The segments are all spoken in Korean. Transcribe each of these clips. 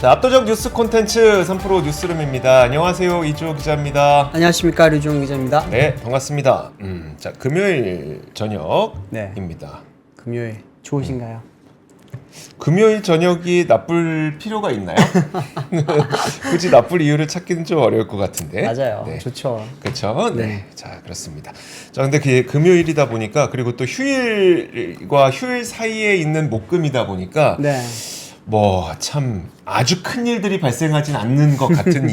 자, 압도적 뉴스 콘텐츠 3프로 뉴스룸입니다. 안녕하세요, 이주호 기자입니다. 안녕하십니까, 류종 기자입니다. 네, 반갑습니다. 자, 금요일 저녁입니다. 금요일 좋으신가요? 금요일 저녁이 나쁠 필요가 있나요? 굳이 나쁠 이유를 찾기는 좀 어려울 것 같은데. 맞아요. 네. 좋죠. 그렇죠. 네. 자, 그렇습니다. 자, 근데 그게 금요일이다 보니까, 그리고 또 휴일과 휴일 사이에 있는 목금이다 보니까 네. 뭐 참 아주 큰 일들이 발생하진 않는 것 같은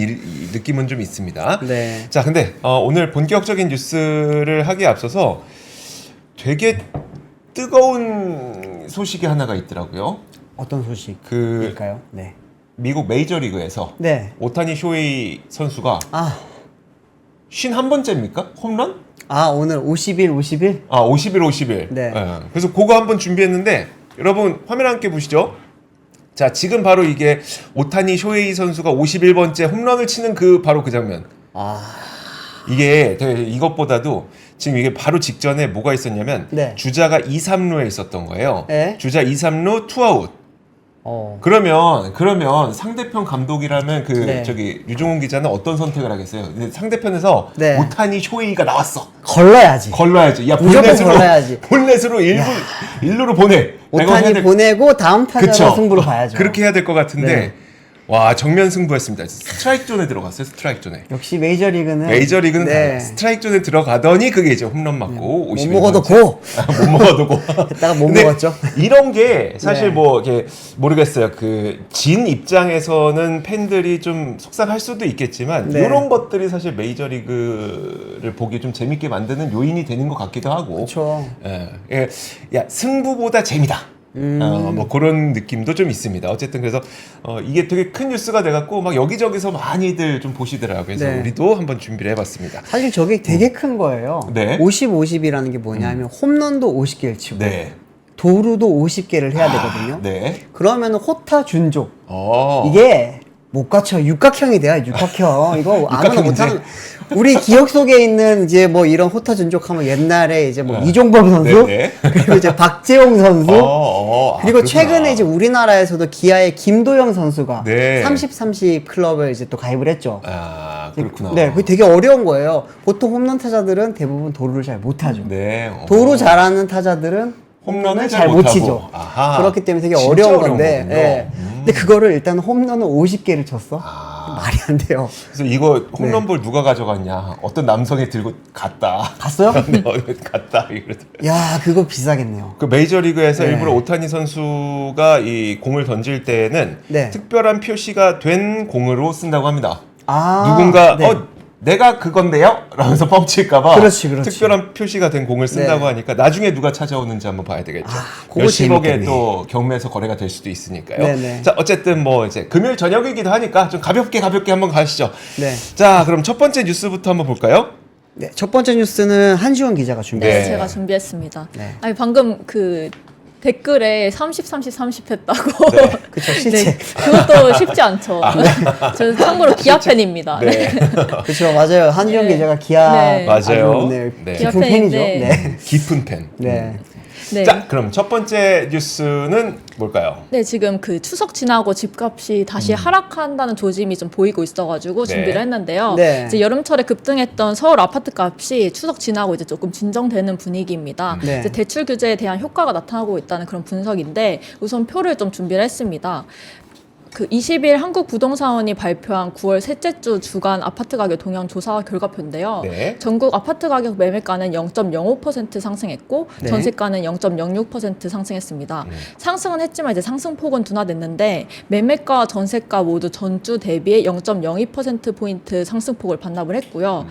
느낌은 좀 있습니다. 네. 자, 근데 오늘 본격적인 뉴스를 하기에 앞서서 되게 뜨거운 소식이 하나가 있더라고요. 어떤 소식일까요? 네. 미국 메이저리그에서 네. 오타니 쇼헤이 선수가 51번째입니까? 홈런? 오늘 50일? 50일. 네. 그래서 그거 한번 준비했는데 여러분 화면 함께 보시죠. 자, 지금 바로 이게 오타니 쇼헤이 선수가 51번째 홈런을 치는 바로 그 장면. 이게 이것보다도 지금 이게 바로 직전에 뭐가 있었냐면 주자가 2, 3루에 있었던 거예요. 네. 주자 2, 3루 투아웃. 그러면 상대편 감독이라면 저기 류종훈 기자는 어떤 선택을 하겠어요? 근데 상대편에서 오타니 쇼헤이가 나왔어. 걸러야지. 야, 무조건 걸러야지. 볼넷으로 1루로 보내. 오타니 보내고 다음 타자로 승부를 봐야죠. 그렇게 해야 될 것 같은데 와, 정면 승부했습니다. 스트라이크 존에 들어갔어요. 스트라이크 존에. 역시 메이저리그는 스트라이크 존에 들어가더니 그게 이제 홈런 맞고 51번째. 못 먹어도 고. 못 먹어도 고. 했다가 못 먹었죠. 이런 게 사실 뭐 이렇게 모르겠어요. 진 입장에서는 팬들이 좀 속상할 수도 있겠지만 이런 것들이 사실 메이저리그를 보기 좀 재밌게 만드는 요인이 되는 것 같기도 하고. 그렇죠. 야, 승부보다 재미다. 뭐 그런 느낌도 좀 있습니다. 어쨌든 그래서 이게 되게 큰 뉴스가 돼갖고 막 여기저기서 많이들 좀 보시더라고요. 그래서 우리도 한번 준비를 해봤습니다. 사실 저게 되게 큰 거예요. 50-50이라는 게 뭐냐면 홈런도 50개를 치고 도루도 50개를 해야 되거든요. 그러면 호타 준족 이게 못 갖춰. 육각형이 돼요. 육각형. 이거 아무나 못하는. 우리 기억 속에 있는 이제 뭐 이런 호타 준족하면 옛날에 이제 뭐 이종범 선수 그리고 이제 박재홍 선수 그리고 최근에 이제 우리나라에서도 기아의 김도영 선수가 30-30 클럽을 이제 또 가입을 했죠. 그렇구나. 네, 그게 되게 어려운 거예요. 보통 홈런 타자들은 대부분 도루를 잘 못하죠. 도루 잘하는 타자들은 홈런을 잘 못 치죠. 그렇기 때문에 되게 어려운 건데. 근데 그거를 일단 홈런을 50개를 쳤어. 말이 안 돼요. 그래서 이거 홈런볼 누가 가져갔냐? 어떤 남성이 들고 갔다. 갔어요? 갔다. 야, 그거 비싸겠네요. 그 메이저리그에서 일부러 오타니 선수가 이 공을 던질 때는 특별한 표시가 된 공으로 쓴다고 합니다. 누군가 내가 그건데요? 라면서 뻥칠까봐 특별한 표시가 된 공을 쓴다고 하니까 나중에 누가 찾아오는지 한번 봐야 되겠죠. 몇십억에 또 경매에서 거래가 될 수도 있으니까요. 자, 어쨌든 뭐 이제 금요일 저녁이기도 하니까 좀 가볍게 한번 가시죠. 자, 그럼 첫 번째 뉴스부터 한번 볼까요? 네, 첫 번째 뉴스는 한지원 기자가 준비했어요. 제가 준비했습니다. 아니, 방금 댓글에 30 했다고. 그쵸, 실제. 그것도 쉽지 않죠. 저는 참고로 기아 팬입니다. 그렇죠, 맞아요. 한지원 기자가 기아 맞아요. 깊은 팬이죠. 깊은 팬. 자, 그럼 첫 번째 뉴스는 뭘까요? 지금 추석 지나고 집값이 다시 하락한다는 조짐이 좀 보이고 있어가지고 준비를 했는데요. 이제 여름철에 급등했던 서울 아파트 값이 추석 지나고 이제 조금 진정되는 분위기입니다. 이제 대출 규제에 대한 효과가 나타나고 있다는 그런 분석인데 우선 표를 좀 준비를 했습니다. 20일 한국부동산원이 발표한 9월 셋째 주 주간 아파트 가격 동향 조사 결과표인데요. 전국 아파트 가격 매매가는 0.05% 상승했고 전세가는 0.06% 상승했습니다. 상승은 했지만 이제 상승폭은 둔화됐는데 매매가와 전세가 모두 전주 대비해 0.02%포인트 상승폭을 반납을 했고요.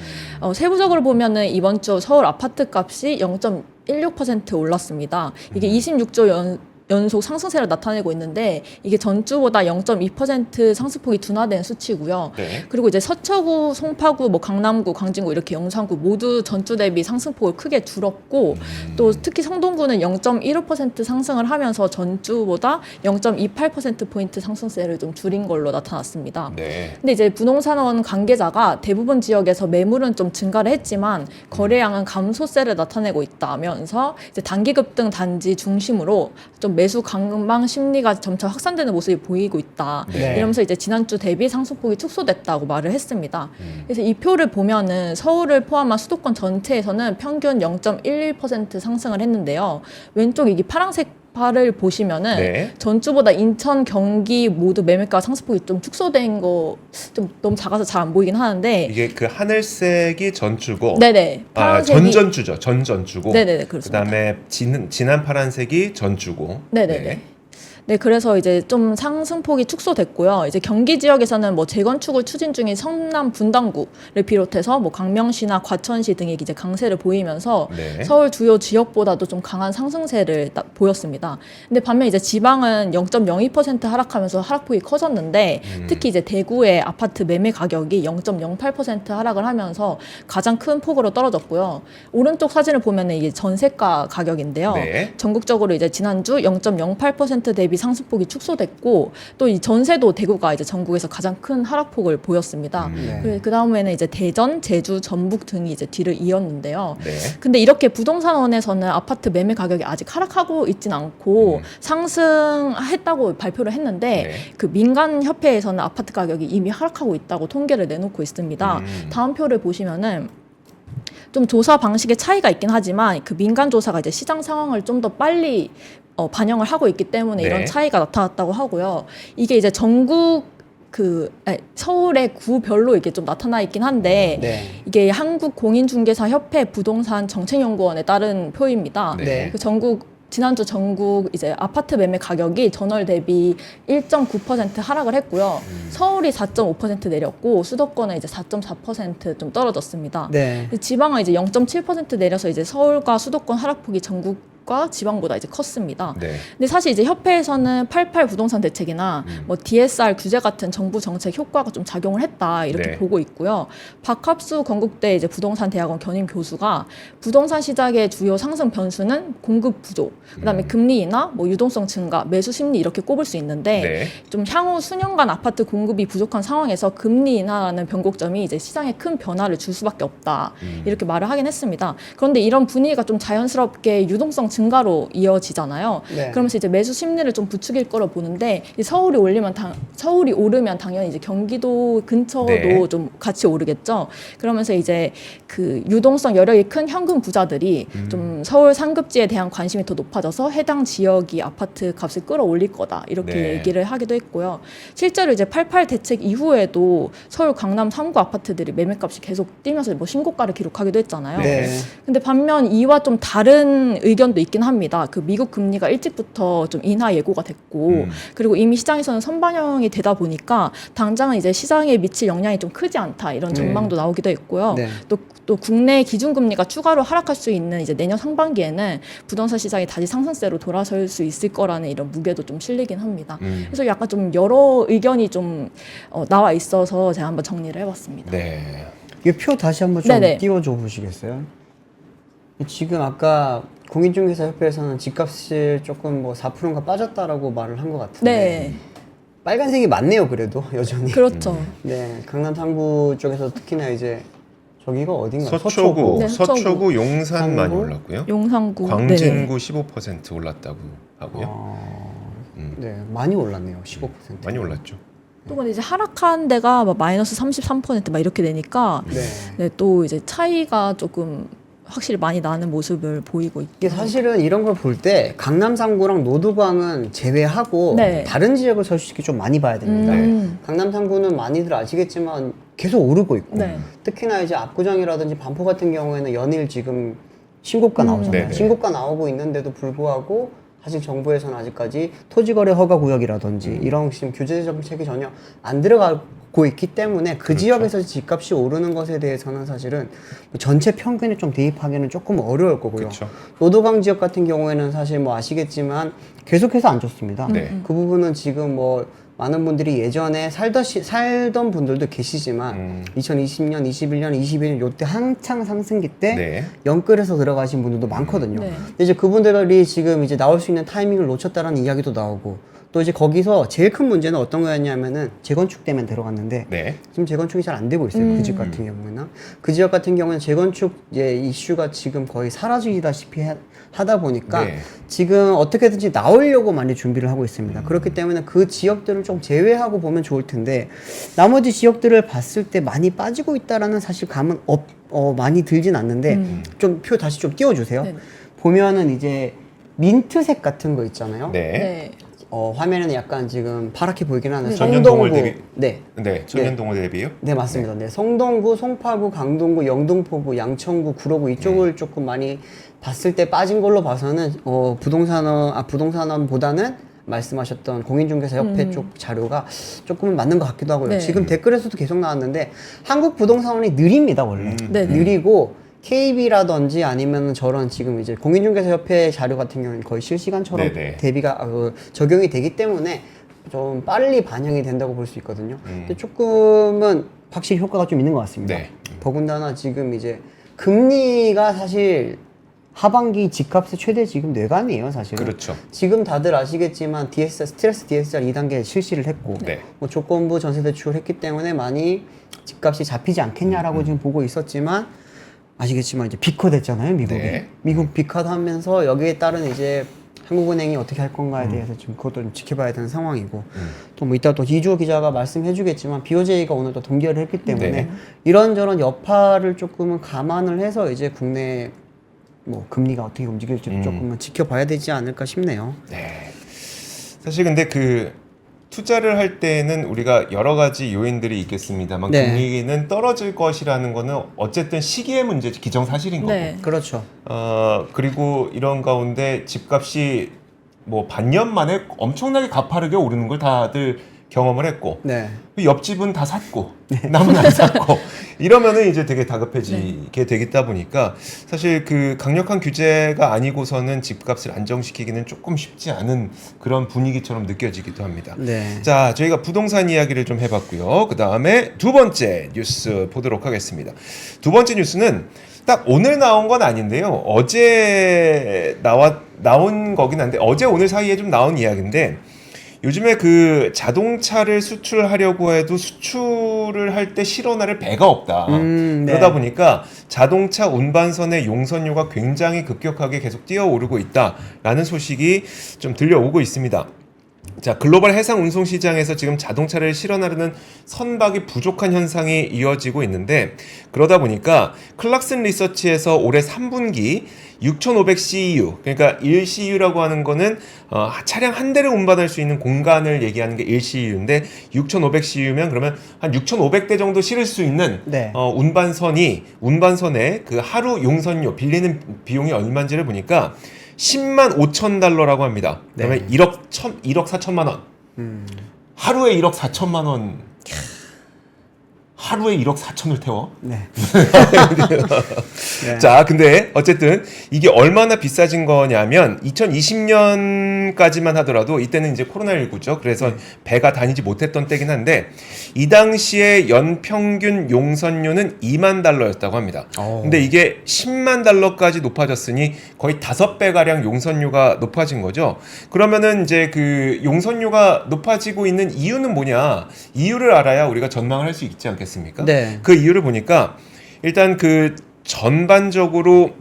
세부적으로 보면은 이번 주 서울 아파트 값이 0.16% 올랐습니다. 이게 26조 연속 상승세를 나타내고 있는데 이게 전주보다 0.2% 상승폭이 둔화된 수치고요. 그리고 이제 서초구, 송파구, 뭐 강남구, 광진구 이렇게 영산구 모두 전주 대비 상승폭을 크게 줄었고 또 특히 성동구는 0.15% 상승을 하면서 전주보다 0.28%포인트 상승세를 좀 줄인 걸로 나타났습니다. 근데 이제 부동산원 관계자가 대부분 지역에서 매물은 좀 증가를 했지만 거래량은 감소세를 나타내고 있다면서 이제 단기 급등 단지 중심으로 좀 좀 매수 강망 심리가 점차 확산되는 모습이 보이고 있다. 네. 이러면서 이제 지난주 대비 상승폭이 축소됐다고 말을 했습니다. 그래서 이 표를 보면은 서울을 포함한 수도권 전체에서는 평균 0.11% 상승을 했는데요. 왼쪽 이게 파란색 바를 보시면은 네. 전주보다 인천, 경기 모두 매매가 상승폭이 좀 축소된 거 좀 너무 작아서 잘 안 보이긴 하는데 이게 그 하늘색이 전주고 네네 파란색이 전전주죠. 전주고 네네 그렇습니다. 그다음에 진한 파란색이 전주고 네네. 네. 네, 그래서 이제 좀 상승폭이 축소됐고요. 이제 경기 지역에서는 뭐 재건축을 추진 중인 성남 분당구를 비롯해서 뭐 광명시나 과천시 등이 이제 강세를 보이면서 네. 서울 주요 지역보다도 좀 강한 상승세를 보였습니다. 근데 반면 이제 지방은 0.02% 하락하면서 하락폭이 커졌는데 특히 이제 대구의 아파트 매매 가격이 0.08% 하락을 하면서 가장 큰 폭으로 떨어졌고요. 오른쪽 사진을 보면은 이게 전세가 가격인데요. 네. 전국적으로 이제 지난주 0.08% 대비 상승폭이 축소됐고 또 이 전세도 대구가 이제 전국에서 가장 큰 하락폭을 보였습니다. 네. 그 다음에는 이제 대전, 제주, 전북 등이 이제 뒤를 이었는데요. 네. 근데 이렇게 부동산원에서는 아파트 매매 가격이 아직 하락하고 있진 않고 상승했다고 발표를 했는데 네. 그 민간협회에서는 아파트 가격이 이미 하락하고 있다고 통계를 내놓고 있습니다. 다음 표를 보시면은 좀 조사 방식의 차이가 있긴 하지만 그 민간 조사가 이제 시장 상황을 좀 더 빨리 반영을 하고 있기 때문에 네. 이런 차이가 나타났다고 하고요. 이게 이제 전국 서울의 구별로 이게 좀 나타나 있긴 한데 네. 이게 한국공인중개사협회 부동산 정책연구원에 따른 표입니다. 네. 그 지난주 전국 이제 아파트 매매 가격이 전월 대비 1.9% 하락을 했고요. 서울이 4.5% 내렸고 수도권은 이제 4.4% 좀 떨어졌습니다. 네. 지방은 이제 0.7% 내려서 이제 서울과 수도권 하락폭이 전국과 지방보다 이제 컸습니다. 네. 근데 사실 이제 협회에서는 88 부동산 대책이나 뭐 DSR 규제 같은 정부 정책 효과가 좀 작용을 했다 이렇게 네. 보고 있고요. 박합수 건국대 이제 부동산 대학원 견임 교수가 부동산 시장의 주요 상승 변수는 공급 부족, 그다음에 금리 인하, 뭐 유동성 증가, 매수 심리 이렇게 꼽을 수 있는데 네. 좀 향후 수년간 아파트 공급이 부족한 상황에서 금리 인하라는 변곡점이 이제 시장에 큰 변화를 줄 수밖에 없다 이렇게 말을 하긴 했습니다. 그런데 이런 분위기가 좀 자연스럽게 유동성 증가로 이어지잖아요. 네. 그러면서 이제 매수 심리를 좀 부추길 거로 보는데 서울이 오르면 당연히 이제 경기도 근처도 네. 좀 같이 오르겠죠. 그러면서 이제 그 유동성 여력이 큰 현금 부자들이 좀 서울 상급지에 대한 관심이 더 높아져서 해당 지역이 아파트 값을 끌어올릴 거다 이렇게 네. 얘기를 하기도 했고요. 실제로 이제 88 대책 이후에도 서울 강남 3구 아파트들이 매매값이 계속 뛰면서 뭐 신고가를 기록하기도 했잖아요. 네. 근데 반면 이와 좀 다른 의견도 있긴 합니다. 그 미국 금리가 일찍부터 좀 인하 예고가 됐고 그리고 이미 시장에서는 선반영이 되다 보니까 당장은 이제 시장에 미칠 영향이 좀 크지 않다 이런 전망도 나오기도 했고요. 네. 또 국내 기준금리가 추가로 하락할 수 있는 이제 내년 상반기에는 부동산 시장이 다시 상승세로 돌아설 수 있을 거라는 이런 무게도 좀 실리긴 합니다. 그래서 약간 좀 여러 의견이 좀 나와 있어서 제가 한번 정리를 해봤습니다. 네. 이 표 다시 한번 좀 띄워줘 보시겠어요? 지금 아까 공인중개사협회에서는 집값이 조금 뭐 4%인가 빠졌다라고 말을 한 것 같은데 네. 빨간색이 많네요. 그래도 여전히. 그렇죠. 네, 강남 3구 쪽에서 특히나 이제 저기가 어딘가요? 서초구, 네, 서초구 용산 많이 올랐고요. 용산구, 광진구 네. 15% 올랐다고 하고요. 네, 많이 올랐네요. 15%. 많이 올랐죠. 또 근데 이제 하락한 데가 막 마이너스 33% 막 이렇게 되니까 네, 또 이제 차이가 조금 확실히 많이 나는 모습을 보이고 있고 이게 사실은 이런 걸 볼 때 강남 3구랑 노도광은 제외하고 네. 다른 지역을 솔직히 좀 많이 봐야 됩니다. 강남 3구는 많이들 아시겠지만 계속 오르고 있고 네. 특히나 이제 압구정이라든지 반포 같은 경우에는 연일 지금 신고가 나오잖아요. 신고가 나오고 있는데도 불구하고 사실 정부에서는 아직까지 토지거래 허가 구역이라든지 이런 지금 규제 정책이 전혀 안 들어가고 있기 때문에 그 그렇죠. 지역에서 집값이 오르는 것에 대해서는 사실은 전체 평균에 좀 대입하기는 조금 어려울 거고요. 그렇죠. 노도강 지역 같은 경우에는 사실 뭐 아시겠지만 계속해서 안 좋습니다. 그 부분은 지금 뭐 많은 분들이 예전에 살던 분들도 계시지만 2020년, 21년, 22년 요때 한창 상승기 때 네. 영끌에서 들어가신 분들도 많거든요. 네. 근데 이제 그분들이 지금 이제 나올 수 있는 타이밍을 놓쳤다라는 이야기도 나오고 또 이제 거기서 제일 큰 문제는 어떤 거였냐면은 재건축 때문에 들어갔는데 네. 지금 재건축이 잘 안 되고 있어요. 그 집 같은 경우는. 그 지역 같은 경우는 재건축 이제 이슈가 지금 거의 사라지다시피 하다 보니까 네. 지금 어떻게든지 나오려고 많이 준비를 하고 있습니다. 그렇기 때문에 그 지역들을 좀 제외하고 보면 좋을 텐데 나머지 지역들을 봤을 때 많이 빠지고 있다라는 사실 감은 많이 들진 않는데 좀 표 다시 좀 띄워주세요. 네. 보면은 이제 민트색 같은 거 있잖아요. 네. 네. 화면에는 약간 지금 파랗게 보이긴 하는데 성동구 대비. 네. 네. 천연동구 대비요? 네, 맞습니다. 네. 성동구, 송파구, 강동구, 영등포구, 양천구, 구로구 이쪽을 조금 많이 봤을 때 빠진 걸로 봐서는 부동산원보다는 말씀하셨던 공인중개사협회 쪽 자료가 조금은 맞는 것 같기도 하고요. 네. 지금 댓글에서도 계속 나왔는데 한국 부동산원이 느립니다, 원래. 느리고 KB라든지 아니면 저런 지금 이제 공인중개사협회 자료 같은 경우는 거의 실시간처럼 대비가 적용이 되기 때문에 좀 빨리 반영이 된다고 볼 수 있거든요. 근데 조금은 확실히 효과가 좀 있는 것 같습니다. 네. 더군다나 지금 이제 금리가 사실 하반기 집값의 최대 지금 뇌관이에요, 사실은. 그렇죠. 지금 다들 아시겠지만 스트레스 DSR 2단계 실시를 했고 뭐 조건부 전세대출을 했기 때문에 많이 집값이 잡히지 않겠냐라고 지금 보고 있었지만 아시겠지만 이제 비커 됐잖아요, 미국이. 네. 미국 비커 하면서 여기에 따른 이제 한국은행이 어떻게 할 건가에 대해서 지금 그것도 좀 지켜봐야 되는 상황이고 또 뭐 이따 또 이주호 기자가 말씀해주겠지만 BOJ가 오늘 또 동결을 했기 때문에 이런저런 여파를 조금은 감안을 해서 이제 국내 뭐 금리가 어떻게 움직일지 조금은 지켜봐야 되지 않을까 싶네요. 네. 사실 근데 투자를 할 때는 우리가 여러 가지 요인들이 있겠습니다만 금리는 떨어질 것이라는 거는 어쨌든 시기의 문제지 기정사실인 거고. 그렇죠. 그리고 이런 가운데 집값이 뭐 반년 만에 엄청나게 가파르게 오르는 걸 다들 경험을 했고 옆집은 다 샀고 남은 안 샀고 이러면은 이제 되게 다급해지게 되겠다 보니까 사실 강력한 규제가 아니고서는 집값을 안정시키기는 조금 쉽지 않은 그런 분위기처럼 느껴지기도 합니다. 자, 저희가 부동산 이야기를 좀 해봤고요. 그 다음에 두 번째 뉴스 보도록 하겠습니다. 두 번째 뉴스는 딱 오늘 나온 건 아닌데요. 어제 나온 거긴 한데 어제 오늘 사이에 좀 나온 이야기인데 요즘에 자동차를 수출하려고 해도 수출을 할 때 실어나를 배가 없다. 그러다 보니까 자동차 운반선의 용선료가 굉장히 급격하게 계속 뛰어오르고 있다라는 소식이 좀 들려오고 있습니다. 자, 글로벌 해상 운송 시장에서 지금 자동차를 실어 나르는 선박이 부족한 현상이 이어지고 있는데 그러다 보니까 클락슨 리서치에서 올해 3분기 6,500 CEU, 그러니까 1CU라고 하는 거는 차량 한 대를 운반할 수 있는 공간을 얘기하는 게 1CU인데 6,500 CU면 그러면 한 6,500대 정도 실을 수 있는 운반선에 하루 용선료 빌리는 비용이 얼마인지를 보니까 10만 5천 달러라고 합니다. 그러면 1억 4천만 원. 하루에 1억 4천만 원. 하루에 1억 4천을 태워? 자, 근데 어쨌든 이게 얼마나 비싸진 거냐면 2020년까지만 하더라도 이때는 이제 코로나19죠. 그래서 배가 다니지 못했던 때긴 한데 이 당시에 연평균 용선료는 2만 달러였다고 합니다. 근데 이게 10만 달러까지 높아졌으니 거의 5배가량 용선료가 높아진 거죠. 그러면은 이제 용선료가 높아지고 있는 이유는 뭐냐? 이유를 알아야 우리가 전망을 할 수 있지 않겠습니까? 그 이유를 보니까 일단 전반적으로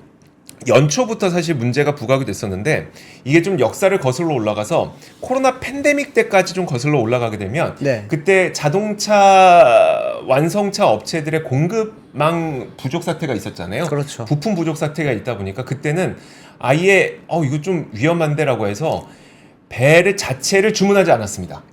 연초부터 사실 문제가 부각이 됐었는데 이게 좀 역사를 거슬러 올라가서 코로나 팬데믹 때까지 좀 거슬러 올라가게 되면 그때 자동차 완성차 업체들의 공급망 부족 사태가 있었잖아요. 그렇죠. 부품 부족 사태가 있다 보니까 그때는 아예 이거 좀 위험한데라고 해서 배를 자체를 주문하지 않았습니다.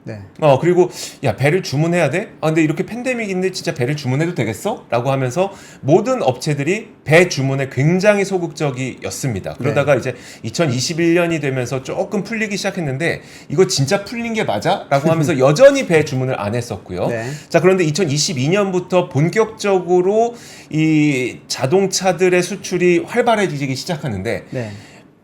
그리고 야, 배를 주문해야 돼? 근데 이렇게 팬데믹인데 진짜 배를 주문해도 되겠어? 라고 하면서 모든 업체들이 배 주문에 굉장히 소극적이었습니다. 그러다가 이제 2021년이 되면서 조금 풀리기 시작했는데 이거 진짜 풀린 게 맞아? 라고 하면서 여전히 배 주문을 안 했었고요. 자, 그런데 2022년부터 본격적으로 이 자동차들의 수출이 활발해지기 시작하는데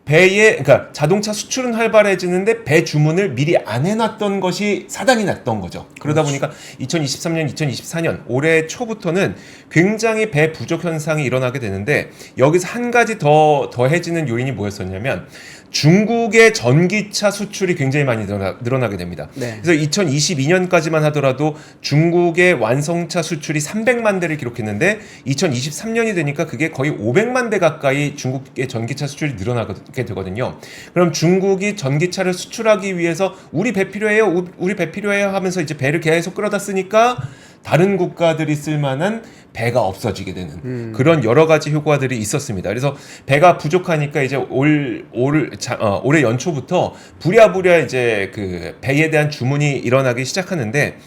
그러니까 자동차 수출은 활발해지는데 배 주문을 미리 안 해놨던 것이 사단이 났던 거죠. 그러다 보니까 2023년, 2024년 올해 초부터는 굉장히 배 부족 현상이 일어나게 되는데 여기서 한 가지 더해지는 요인이 뭐였었냐면 중국의 전기차 수출이 굉장히 많이 늘어나게 됩니다. 네. 그래서 2022년까지만 하더라도 중국의 완성차 수출이 300만 대를 기록했는데 2023년이 되니까 그게 거의 500만 대 가까이 중국의 전기차 수출이 늘어나게 되거든요. 그럼 중국이 전기차를 수출하기 위해서 우리 배 필요해요, 우리 배 필요해요 하면서 이제 배를 계속 끌어다 쓰니까 다른 국가들이 쓸만한 배가 없어지게 되는 그런 여러 가지 효과들이 있었습니다. 그래서 배가 부족하니까 이제 올해 연초부터 부랴부랴 이제 그 배에 대한 주문이 일어나기 시작하는데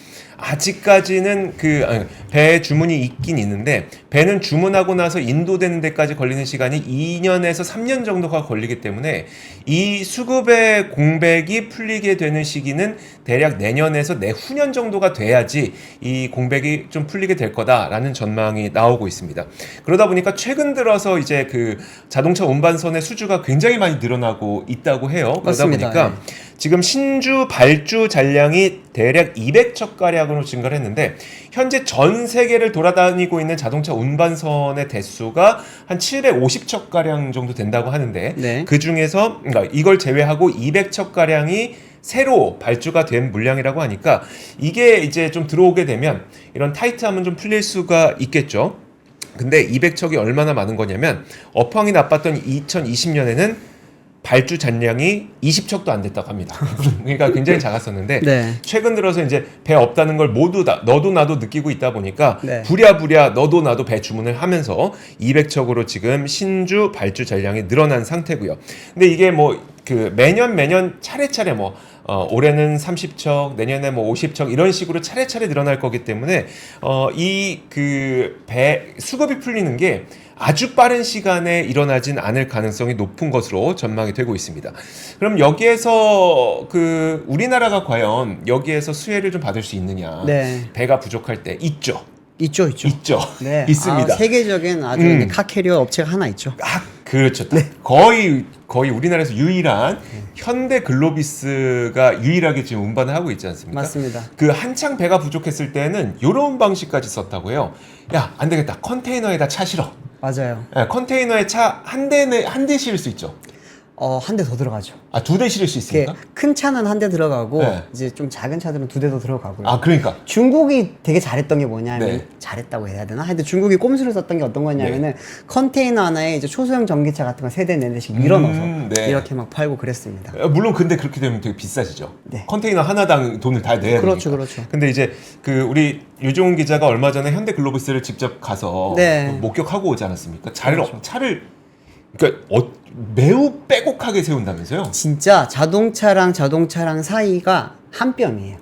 아직까지는 배 주문이 있긴 있는데 배는 주문하고 나서 인도되는 데까지 걸리는 시간이 2년에서 3년 정도가 걸리기 때문에 이 수급의 공백이 풀리게 되는 시기는 대략 내년에서 내후년 정도가 돼야지 이 공백이 좀 풀리게 될 거다라는 전망이 나오고 있습니다. 그러다 보니까 최근 들어서 이제 그 자동차 운반선의 수주가 굉장히 많이 늘어나고 있다고 해요. 그러다 맞습니다. 보니까 지금 신주 발주 잔량이 대략 200척 가량으로 증가를 했는데 현재 전 세계를 돌아다니고 있는 자동차 운반선의 대수가 한 750척 가량 정도 된다고 하는데 네. 그 중에서 그러니까 이걸 제외하고 200척 가량이 새로 발주가 된 물량이라고 하니까 이게 이제 좀 들어오게 되면 이런 타이트함은 좀 풀릴 수가 있겠죠. 근데 200척이 얼마나 많은 거냐면 업황이 나빴던 2020년에는 발주 잔량이 20척도 안 됐다고 합니다. 그러니까 굉장히 작았었는데 네. 최근 들어서 이제 배 없다는 걸 모두 다 너도 나도 느끼고 있다 보니까 네. 부랴부랴 너도 나도 배 주문을 하면서 200척으로 지금 신주 발주 잔량이 늘어난 상태고요. 근데 이게 뭐 그 매년 차례차례 뭐 올해는 30척, 내년에 뭐 50척 이런 식으로 차례차례 늘어날 거기 때문에 이 그 배 수급이 풀리는 게 아주 빠른 시간에 일어나진 않을 가능성이 높은 것으로 전망이 되고 있습니다. 그럼 여기에서 그 우리나라가 과연 여기에서 수혜를 좀 받을 수 있느냐? 네. 배가 부족할 때 있죠. 있죠. 네. 있습니다. 세계적인 아주 카캐리어 업체가 하나 있죠. 그렇죠. 네. 거의 우리나라에서 유일한 현대 글로비스가 유일하게 지금 운반을 하고 있지 않습니까? 맞습니다. 그 한창 배가 부족했을 때는 이런 방식까지 썼다고 해요. 야, 안 되겠다. 컨테이너에다 차 실어. 맞아요. 네, 컨테이너에 차 한 대 실을 수 있죠. 한 대 더 들어가죠. 아, 2대 실을 수 있습니까? 큰 차는 한 대 들어가고 네. 이제 좀 작은 차들은 2대 더 들어가고요. 아, 그러니까 중국이 되게 잘했던 게 뭐냐면 네. 잘했다고 해야 되나? 하여튼 중국이 꼼수를 썼던 게 어떤 거냐면은 네. 컨테이너 하나에 이제 초소형 전기차 같은 거 3대 4대씩 밀어넣어서 네. 이렇게 막 팔고 그랬습니다. 물론 근데 그렇게 되면 되게 비싸지죠. 네. 컨테이너 하나당 돈을 다 내야 그렇죠, 되니까. 그렇죠. 근데 이제 그 우리 유종훈 기자가 얼마 전에 현대 글로비스를 직접 가서 네. 목격하고 오지 않았습니까? 그렇죠. 차를 그러니까 매우 빼곡하게 세운다면서요? 진짜 자동차랑 사이가 한 뼘이에요.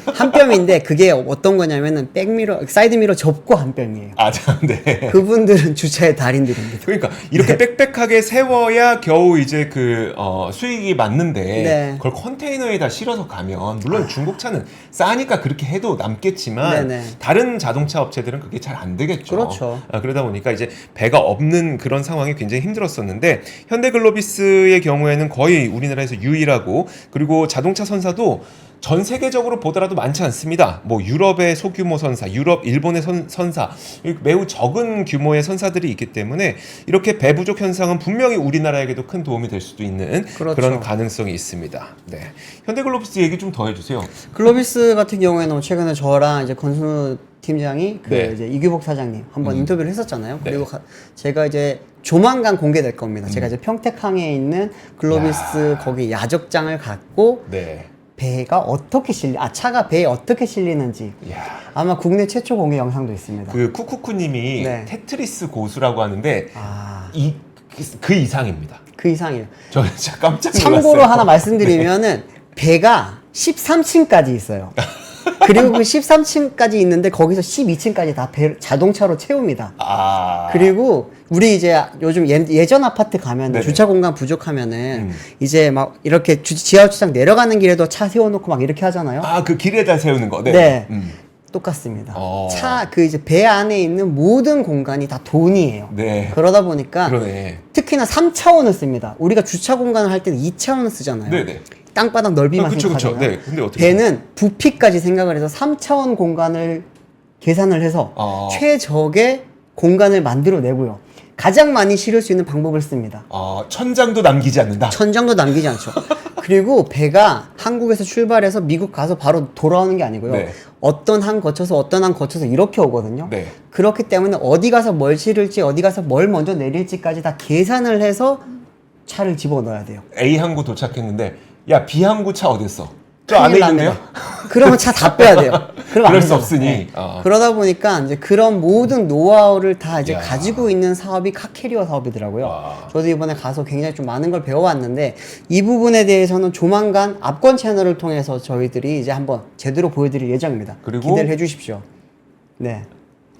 한 뼘인데 그게 어떤 거냐면은 백미러, 사이드미러 접고 한 뼘이에요. 아, 네. 그분들은 주차의 달인들입니다. 그러니까 이렇게 네. 빽빽하게 세워야 겨우 이제 그 수익이 맞는데 네. 그걸 컨테이너에다 실어서 가면 물론 중국차는 싸니까 그렇게 해도 남겠지만 네네. 다른 자동차 업체들은 그게 잘 안 되겠죠. 그렇죠. 그러다 보니까 이제 배가 없는 그런 상황이 굉장히 힘들었었는데 현대글로비스의 경우에는 거의 우리나라에서 유일하고 그리고 자동차 선사도 전 세계적으로 보더라도 많지 않습니다. 뭐 유럽의 소규모 선사, 일본의 선사 매우 적은 규모의 선사들이 있기 때문에 이렇게 배 부족 현상은 분명히 우리나라에게도 큰 도움이 될 수도 있는 그렇죠. 그런 가능성이 있습니다. 네. 현대글로비스 얘기 좀 더 해주세요. 글로비스 같은 경우에는 최근에 저랑 이제 건순우 팀장이 네. 이제 이규복 사장님 한번 인터뷰를 했었잖아요. 그리고 제가 이제 조만간 공개될 겁니다. 제가 이제 평택항에 있는 글로비스 거기 야적장을 갖고. 네. 배가 어떻게 차가 배에 어떻게 실리는지 아마 국내 최초 공개 영상도 있습니다. 그 쿠쿠쿠님이 네. 테트리스 고수라고 하는데 그 이상입니다. 그 이상이에요. 저 진짜 깜짝 놀랐어요. 참고로 하나 말씀드리면은 배가 13층까지 있어요. 그리고 그 13층까지 있는데 거기서 12층까지 다 자동차로 채웁니다. 그리고 우리 이제 요즘 예전 아파트 가면 주차 공간 부족하면은 이제 막 이렇게 지하 주차장 내려가는 길에도 차 세워놓고 막 이렇게 하잖아요. 그 길에다 세우는 거. 네. 똑같습니다. 이제 배 안에 있는 모든 공간이 다 돈이에요. 네. 그러다 보니까 그러네. 특히나 3차원을 씁니다. 우리가 주차 공간을 할 때는 2차원을 쓰잖아요. 네네. 땅바닥 넓이만 생각하잖아요. 네. 근데 어떻게 배는 부피까지 생각을 해서 3차원 공간을 계산을 해서 최적의 공간을 만들어내고요. 가장 많이 실을 수 있는 방법을 씁니다. 천장도 남기지 않는다. 천장도 남기지 않죠. 그리고 배가 한국에서 출발해서 미국 가서 바로 돌아오는 게 아니고요. 네. 어떤 한 거쳐서 이렇게 오거든요. 네. 그렇기 때문에 어디 가서 뭘 실을지 어디 가서 뭘 먼저 내릴지까지 다 계산을 해서 차를 집어넣어야 돼요. A 항구 도착했는데 야 B 항구 차 어딨어? 저 안에 있는데요? 그러면 차 다 빼야 돼요. 그럴 수 없으니. 네. 그러다 보니까 이제 그런 모든 노하우를 다 이제 가지고 있는 사업이 카캐리어 사업이더라고요. 저도 이번에 가서 굉장히 좀 많은 걸 배워왔는데 이 부분에 대해서는 조만간 압권 채널을 통해서 저희들이 이제 한번 제대로 보여드릴 예정입니다. 그리고 기대를 해주십시오. 네.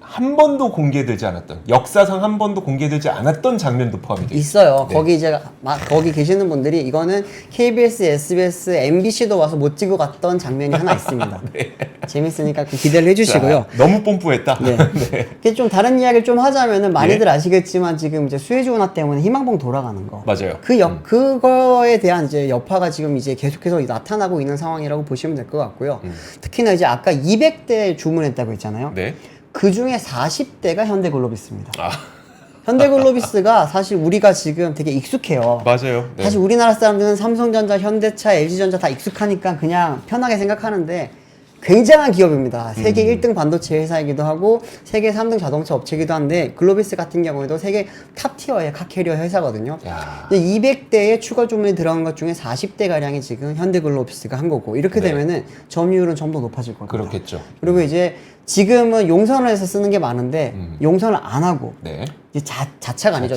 한 번도 공개되지 않았던, 역사상 한 번도 공개되지 않았던 장면도 포함이 되어 있어요. 네. 거기 이제 거기 계시는 분들이 이거는 KBS, SBS, MBC도 와서 못 찍고 갔던 장면이 하나 있습니다. 네. 재밌으니까 기대를 해주시고요. 자, 너무 뽐뿌했다. 네. 네. 좀 다른 이야기를 좀 하자면은 많이들 아시겠지만 지금 이제 수혜주 운하 때문에 희망봉 돌아가는 거. 맞아요. 그거에 대한 이제 여파가 지금 이제 계속해서 나타나고 있는 상황이라고 보시면 될 것 같고요. 특히나 이제 아까 200대 주문했다고 했잖아요. 네. 그 중에 40대가 현대글로비스입니다. 현대글로비스가 사실 우리가 지금 되게 익숙해요. 맞아요. 네. 사실 우리나라 사람들은 삼성전자, 현대차, LG전자 다 익숙하니까 그냥 편하게 생각하는데 굉장한 기업입니다. 세계 1등 반도체 회사이기도 하고 세계 3등 자동차 업체이기도 한데 글로비스 같은 경우에도 세계 탑티어의 카캐리어 회사거든요. 200대의 추가 주문이 들어간 것 중에 40대가량이 지금 현대글로비스가 한 거고 이렇게 되면은 점유율은 좀 더 높아질 겁니다. 그렇겠죠. 그리고 이제 지금은 용선을 해서 쓰는 게 많은데 용선을 안 하고 이제 자차가 아니죠.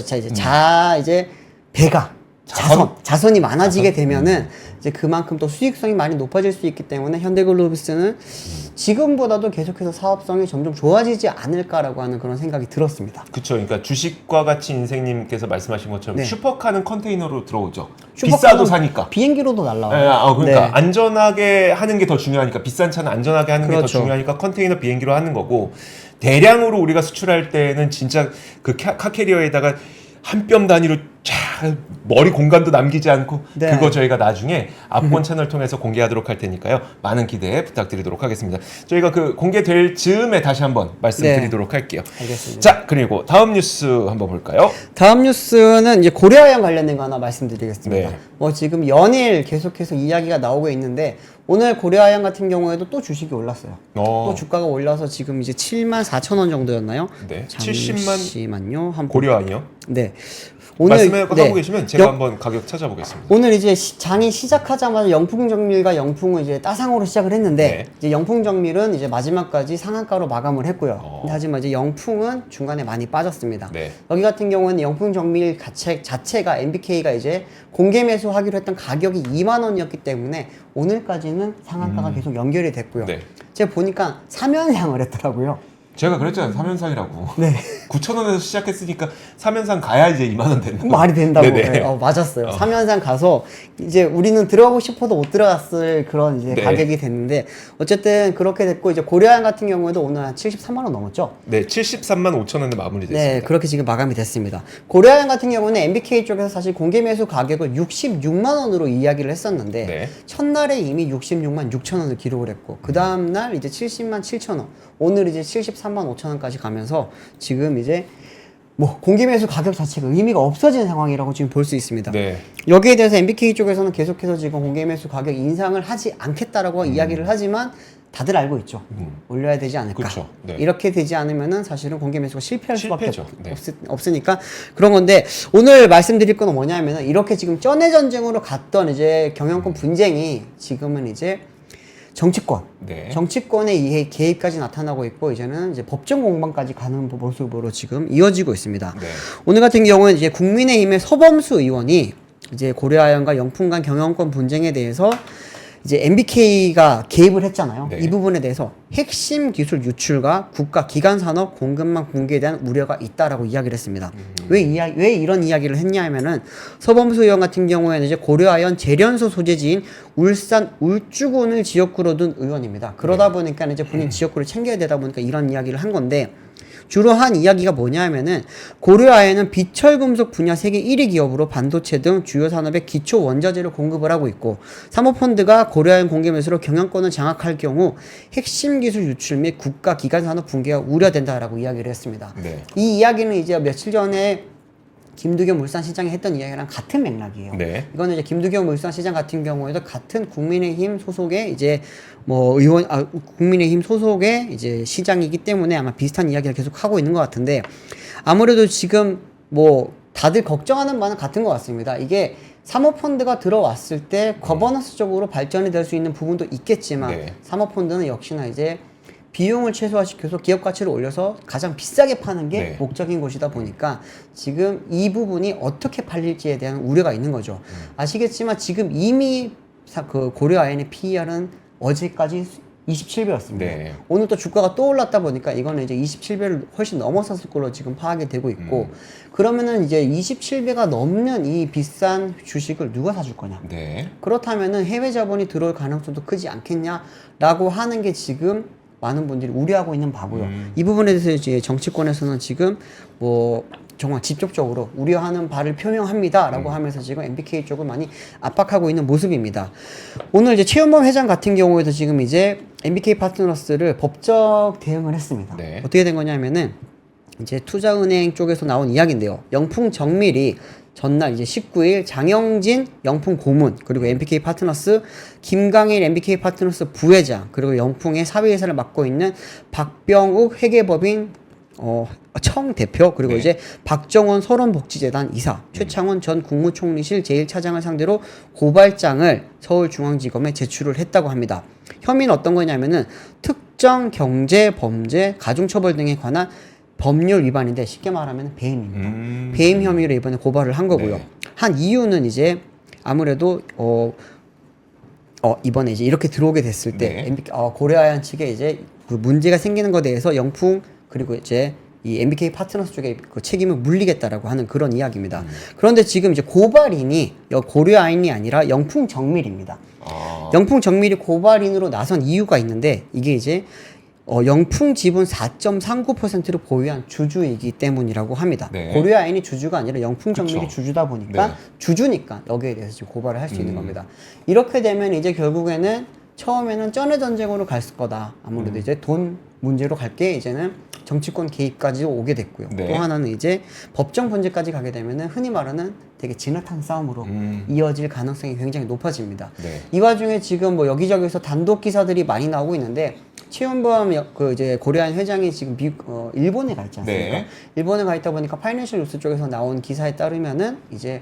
이제 배가 자선이 많아지게 되면은 이제 그만큼 또 수익성이 많이 높아질 수 있기 때문에 현대글로비스는 지금보다도 계속해서 사업성이 점점 좋아지지 않을까라고 하는 그런 생각이 들었습니다. 그렇죠. 그러니까 주식과 같이 인생님께서 말씀하신 것처럼 슈퍼카는 컨테이너로 들어오죠. 비싸도 사니까. 비행기로도 날라와요. 그러니까 안전하게 하는 게 더 중요하니까 비싼 차는 안전하게 하는 게 더 중요하니까 컨테이너 비행기로 하는 거고 대량으로 우리가 수출할 때는 진짜 그 카캐리어에다가 한 뼘 단위로 쫙 머리 공간도 남기지 않고 그거 저희가 나중에 압권 채널 통해서 공개하도록 할 테니까요. 많은 기대 부탁드리도록 하겠습니다. 저희가 그 공개될 즈음에 다시 한번 말씀드리도록 할게요. 알겠습니다. 자, 그리고 다음 뉴스 한번 볼까요? 다음 뉴스는 이제 고려아연 관련된 거 하나 말씀드리겠습니다. 뭐 지금 연일 계속해서 이야기가 나오고 있는데 오늘 고려아연 같은 경우에도 또 주식이 올랐어요. 또 주가가 올라서 지금 이제 74,000원 정도였나요? 네. 70만 한번 고려아연이요? 네. 오늘 하고 계시면 제가 한번 가격 찾아보겠습니다. 오늘 이제 장이 시작하자마자 영풍정밀과 영풍은 이제 따상으로 시작을 했는데 이제 영풍정밀은 이제 마지막까지 상한가로 마감을 했고요. 하지만 이제 영풍은 중간에 많이 빠졌습니다. 여기 같은 경우는 영풍정밀 자체가 MBK가 이제 공개 매수하기로 했던 가격이 2만 원이었기 때문에 오늘까지는 상한가가 계속 연결이 됐고요. 제가 보니까 3연상을 했더라고요. 제가 그랬잖아요. 3연상이라고. 9,000원에서 시작했으니까 3연상 가야 이제 2만 원 되는 거. 말이 된다고. 맞았어요. 3연상 가서 이제 우리는 들어가고 싶어도 못 들어갔을 그런 이제 가격이 됐는데 어쨌든 그렇게 됐고 이제 고려아연 같은 경우에도 오늘 한 73만 원 넘었죠? 네, 73만 5천 원에 마무리됐습니다. 네, 그렇게 지금 마감이 됐습니다. 고려아연 같은 경우는 MBK 쪽에서 사실 공개 매수 가격을 66만 원으로 이야기를 했었는데 첫날에 이미 66만 6천 원을 기록을 했고 그 다음 날 이제 70만 7천 원, 오늘 이제 73만 5천 원까지 가면서 지금 이제 뭐 공개 매수 가격 자체가 의미가 없어진 상황이라고 지금 볼 수 있습니다. 여기에 대해서 MBK 쪽에서는 계속해서 지금 공개 매수 가격 인상을 하지 않겠다라고 이야기를 하지만 다들 알고 있죠. 올려야 되지 않을까. 이렇게 되지 않으면은 사실은 공개 매수가 실패할 수밖에 없으니까 그런 건데 오늘 말씀드릴 건 뭐냐면은 이렇게 지금 쩐의 전쟁으로 갔던 이제 경영권 분쟁이 지금은 이제 정치권의 개입까지 나타나고 있고 이제는 이제 법정 공방까지 가는 모습으로 지금 이어지고 있습니다. 오늘 같은 경우는 이제 국민의힘의 서범수 의원이 이제 고려아연과 영풍 간 경영권 분쟁에 대해서 이제 MBK가 개입을 했잖아요. 이 부분에 대해서 핵심 기술 유출과 국가 기간 산업 공급망 붕괴에 대한 우려가 있다라고 이야기를 했습니다. 왜 이런 이야기를 했냐면은 서범수 의원 같은 경우에는 이제 고려아연 재련소 소재지인 울산 울주군을 지역구로 둔 의원입니다. 그러다 보니까 이제 본인 지역구를 챙겨야 되다 보니까 이런 이야기를 한 건데 주로 한 이야기가 뭐냐면은 고려아연은 비철금속 분야 세계 1위 기업으로 반도체 등 주요 산업에 기초 원자재를 공급을 하고 있고 사모펀드가 고려아연 공개 매수로 경영권을 장악할 경우 핵심 기술 유출 및 국가 기관 산업 붕괴가 우려된다라고 이야기를 했습니다. 네. 이 이야기는 이제 며칠 전에 김두겸 울산시장이 했던 이야기랑 같은 맥락이에요. 네. 이거는 이제 김두겸 울산시장 같은 경우에도 같은 국민의힘 소속의 이제 뭐 국민의힘 소속의 이제 시장이기 때문에 아마 비슷한 이야기를 계속 하고 있는 것 같은데 아무래도 지금 뭐 다들 걱정하는 바는 같은 것 같습니다. 이게 사모펀드가 들어왔을 때 거버넌스적으로 발전이 될 수 있는 부분도 있겠지만 네. 사모펀드는 역시나 이제 비용을 최소화시켜서 기업 가치를 올려서 가장 비싸게 파는 게 네. 목적인 곳이다 보니까 지금 이 부분이 어떻게 팔릴지에 대한 우려가 있는 거죠. 아시겠지만 지금 이미 그 고려아연의 PER은 어제까지 27배였습니다. 네. 오늘 또 주가가 또 올랐다 보니까 이거는 이제 27배를 훨씬 넘어섰을 걸로 지금 파악이 되고 있고 그러면은 이제 27배가 넘는 이 비싼 주식을 누가 사줄 거냐. 네. 그렇다면은 해외 자본이 들어올 가능성도 크지 않겠냐라고 하는 게 지금 많은 분들이 우려하고 있는 바고요. 이 부분에 대해서 이제 정치권에서는 지금 뭐 정말 직접적으로 우려하는 바를 표명합니다라고 하면서 지금 MBK 쪽을 많이 압박하고 있는 모습입니다. 오늘 이제 최윤범 회장 같은 경우에도 지금 이제 MBK 파트너스를 법적 대응을 했습니다. 네. 어떻게 된 거냐면은 이제 투자은행 쪽에서 나온 이야기인데요. 영풍 정밀이 전날 이제 19일 장영진 영풍 고문 그리고 MBK 파트너스 김강일 MBK 파트너스 부회장 그리고 영풍의 사회이사를 맡고 있는 박병욱 회계법인 청 대표 그리고 네. 이제 박정원 서론복지재단 이사 최창원 전 국무총리실 제1차장을 상대로 고발장을 서울중앙지검에 제출을 했다고 합니다. 혐의는 어떤 거냐면은 특정 경제범죄 가중처벌 등에 관한 법률 위반인데 쉽게 말하면 배임입니다. 배임 혐의로 이번에 고발을 한 거고요. 네. 한 이유는 이제 아무래도 이번에 이제 이렇게 들어오게 됐을 때 네. 고려아연 측에 이제 그 문제가 생기는 것에 대해서 영풍 그리고 이제 이 MBK 파트너스 쪽에 그 책임을 물리겠다라고 하는 그런 이야기입니다. 그런데 지금 이제 고발인이 고려아연이 아니라 영풍 정밀입니다. 영풍 정밀이 고발인으로 나선 이유가 있는데 이게 이제 영풍 지분 4.39%를 보유한 주주이기 때문이라고 합니다. 네. 고려아연이 주주가 아니라 영풍 정밀이 그쵸. 주주다 보니까 네. 주주니까 여기에 대해서 지금 고발을 할 수 있는 겁니다. 이렇게 되면 이제 결국에는 처음에는 쩐의 전쟁으로 갈 거다. 아무래도 이제 돈 문제로 갈 게 이제는 정치권 개입까지 오게 됐고요. 네. 또 하나는 이제 법정 분쟁까지 가게 되면은 흔히 말하는 되게 진흙탕 싸움으로 이어질 가능성이 굉장히 높아집니다. 네. 이 와중에 지금 뭐 여기저기서 단독 기사들이 많이 나오고 있는데 최윤범 그 이제 고려아연 회장이 지금 일본에 가 있지 않습니까? 네. 일본에 가 있다 보니까 파이낸셜 뉴스 쪽에서 나온 기사에 따르면은 이제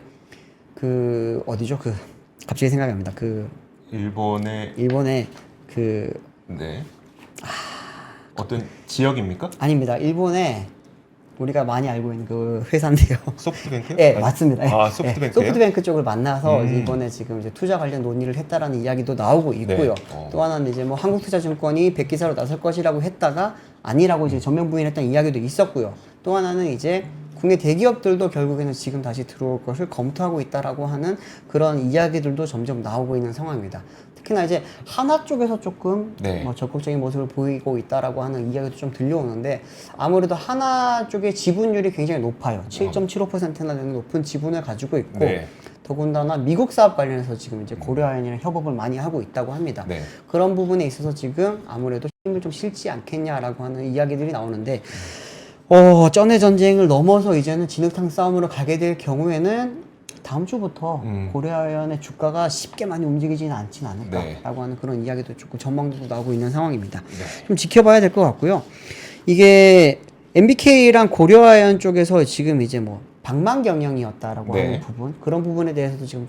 그 어디죠? 그 갑자기 생각이 납니다. 그 일본의 그 네. 어떤 지역입니까? 아닙니다. 일본에 우리가 많이 알고 있는 그 회사인데요. 소프트뱅크? 네, 맞습니다. 아, 소프트뱅크. 소프트뱅크 쪽을 만나서 이번에 지금 이제 투자 관련 논의를 했다라는 이야기도 나오고 있고요. 네. 또 하나는 이제 뭐 한국투자증권이 백기사로 나설 것이라고 했다가 아니라고 이제 전면 부인했던 이야기도 있었고요. 또 하나는 이제 국내 대기업들도 결국에는 지금 다시 들어올 것을 검토하고 있다라고 하는 그런 이야기들도 점점 나오고 있는 상황입니다. 특히나 이제 하나 쪽에서 조금 네. 뭐 적극적인 모습을 보이고 있다라고 하는 이야기도 좀 들려오는데 아무래도 하나 쪽의 지분율이 굉장히 높아요. 7.75%나 되는 높은 지분을 가지고 있고 네. 더군다나 미국 사업 관련해서 지금 이제 고려아연이랑 협업을 많이 하고 있다고 합니다. 네. 그런 부분에 있어서 지금 아무래도 힘을 좀 실지 않겠냐라고 하는 이야기들이 나오는데 쩐의 전쟁을 넘어서 이제는 진흙탕 싸움으로 가게 될 경우에는 다음 주부터 고려아연의 주가가 쉽게 많이 움직이지는 않지는 않을까라고 하는 그런 이야기도 조금 전망도 나오고 있는 상황입니다. 네. 좀 지켜봐야 될 것 같고요. 이게 MBK랑 고려아연 쪽에서 지금 이제 뭐 방만 경영이었다라고 네. 하는 부분 그런 부분에 대해서도 지금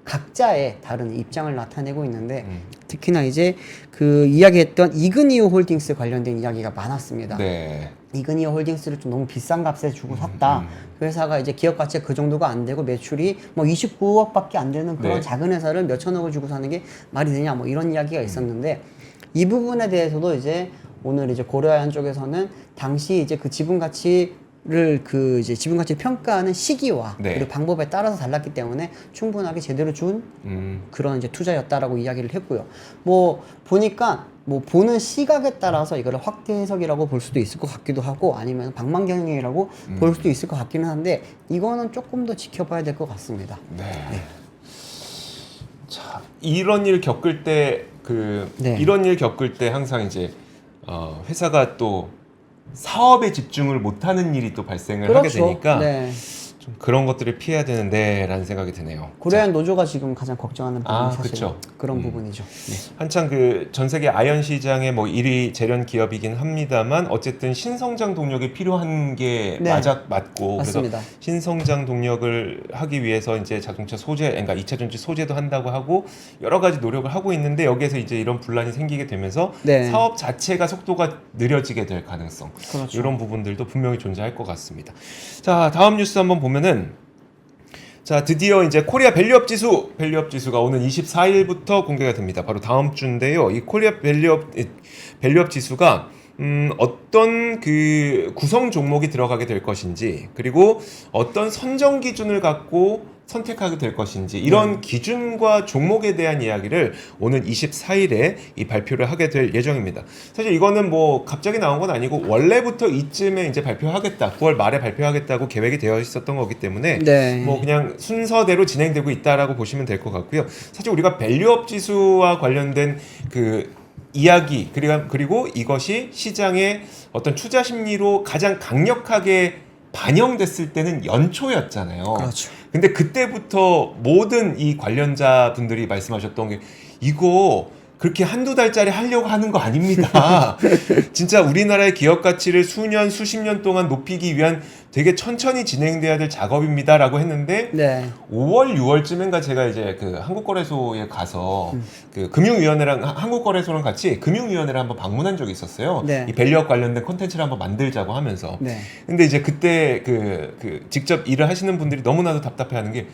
각자의 다른 입장을 나타내고 있는데 특히나 이제 그 이야기했던 이그니오 홀딩스 관련된 이야기가 많았습니다. 네. 이그니오 홀딩스를 좀 너무 비싼 값에 주고 샀다. 그 회사가 이제 기업 가치가 그 정도가 안 되고 매출이 뭐 29억밖에 안 되는 그런 네. 작은 회사를 몇 천억을 주고 사는 게 말이 되냐 뭐 이런 이야기가 있었는데 이 부분에 대해서도 이제 오늘 이제 고려아연 쪽에서는 당시 이제 그 지분 가치 그 이제 지분 가치를 평가하는 시기와 그리고 방법에 따라서 달랐기 때문에 충분하게 제대로 준 그런 이제 투자였다라고 이야기를 했고요. 뭐 보니까 뭐 보는 시각에 따라서 이거를 확대 해석이라고 볼 수도 있을 것 같기도 하고 아니면 방망경이라고 볼 수도 있을 것 같기는 한데 이거는 조금 더 지켜봐야 될 것 같습니다. 네. 자, 이런 일 겪을 때 이런 일 겪을 때 항상 이제 회사가 또 사업에 집중을 못하는 일이 또 발생을 하게 되니까 좀 그런 것들을 피해야 되는데라는 생각이 드네요. 고려한 노조가 지금 가장 걱정하는 부분이 사실 그런 부분이죠. 한창 그 전 세계 아연 시장의 뭐 1위 재련 기업이긴 합니다만 어쨌든 신성장 동력이 필요한 게 맞고 맞습니다. 그래서 신성장 동력을 하기 위해서 이제 자동차 소재, 그러니까 2차 전지 소재도 한다고 하고 여러 가지 노력을 하고 있는데 여기에서 이제 이런 분란이 생기게 되면서 사업 자체가 속도가 느려지게 될 가능성 이런 부분들도 분명히 존재할 것 같습니다. 자, 다음 뉴스 한번 보면은 자, 드디어 이제 코리아 밸류업 지수가 오는 24일부터 공개가 됩니다. 바로 다음 주인데요. 이 코리아 밸류업 지수가 어떤 그 구성 종목이 들어가게 될 것인지 그리고 어떤 선정 기준을 갖고 선택하게 될 것인지 이런 기준과 종목에 대한 이야기를 오는 24일에 이 발표를 하게 될 예정입니다. 사실 이거는 뭐 갑자기 나온 건 아니고 원래부터 이쯤에 이제 발표하겠다, 9월 말에 발표하겠다고 계획이 되어 있었던 거기 때문에 뭐 그냥 순서대로 진행되고 있다라고 보시면 될 것 같고요. 사실 우리가 밸류업 지수와 관련된 그 이야기 그리고 이것이 시장의 어떤 투자 심리로 가장 강력하게 반영됐을 때는 연초였잖아요. 그렇죠. 근데 그때부터 모든 이 관련자 분들이 말씀하셨던 게 이거 그렇게 한두 달짜리 하려고 하는 거 아닙니다. 진짜 우리나라의 기업 가치를 수년, 수십 년 동안 높이기 위한 되게 천천히 진행돼야 될 작업입니다라고 했는데 5월, 6월쯤인가 제가 이제 그 한국거래소에 가서 그 금융위원회랑 한국거래소랑 같이 금융위원회를 한번 방문한 적이 있었어요. 이 밸류업 관련된 콘텐츠를 한번 만들자고 하면서. 근데 이제 그때 그 직접 일을 하시는 분들이 너무나도 답답해하는 게